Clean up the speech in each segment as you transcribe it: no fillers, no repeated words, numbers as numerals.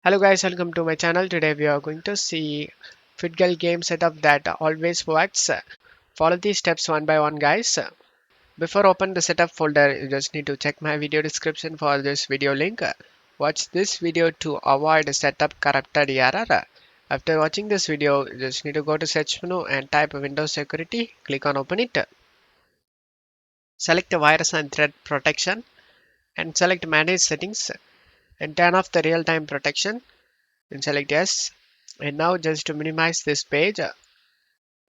Hello guys, welcome to my channel. Today we are going to see FitGirl game setup that always works. Follow these steps one by one guys. Before open the setup folder, you just need to check my video description for this video link. Watch this video to avoid setup corrupted error. After watching this video, you just need to go to search menu and type Windows Security. Click on open it. Select virus and threat protection and select manage settings and turn off the real-time protection and select yes. And now just to minimize this page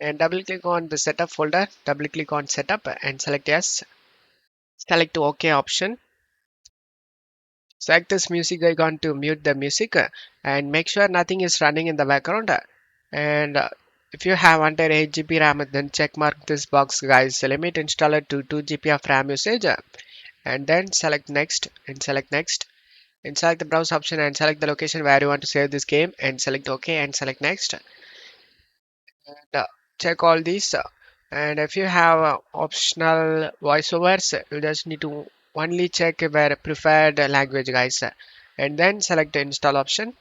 and double click on the setup folder, double click on setup and select yes. Select OK option. Select this music icon to mute the music and make sure nothing is running in the background. And if you have under 8 GB RAM, then check mark this box guys. Limit installer to 2 GB of RAM usage and then select next and select next. And select the browse option and select the location where you want to save this game and select OK and select next. And check all these and if you have optional voiceovers you just need to only check where preferred language guys and then select the install option.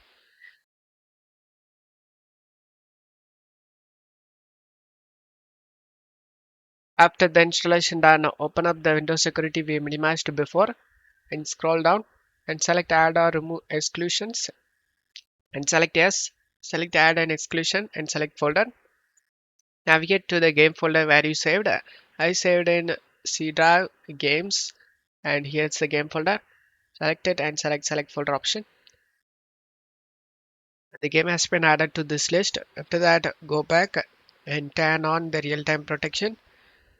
After the installation done, open up the Windows security we minimized before and scroll down and select add or remove exclusions and select yes. Select add an exclusion and select folder. Navigate to the game folder where you saved. I saved in C drive games and here's the game folder. Select it and select folder option. The game has been added to this list. After that, go back and turn on the real-time protection.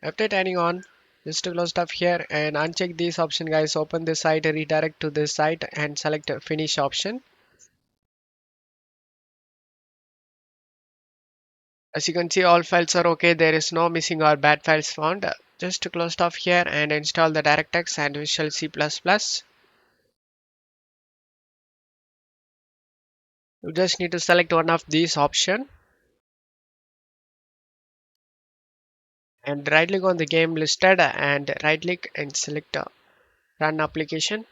After turning on, just to close stuff here and uncheck this option guys. Open this site, redirect to this site and select finish option. As you can see, all files are okay. There is no missing or bad files found. Just to close stuff here and install the DirectX and Visual C++. You just need to select one of these options and right click on the game listed and right click and select run application.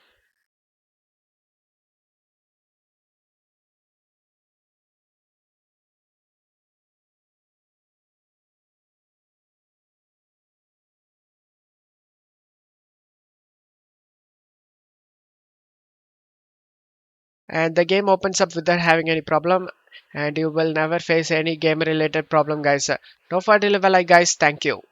And the game opens up without having any problem and you will never face any game related problem guys. No further level guys, thank you.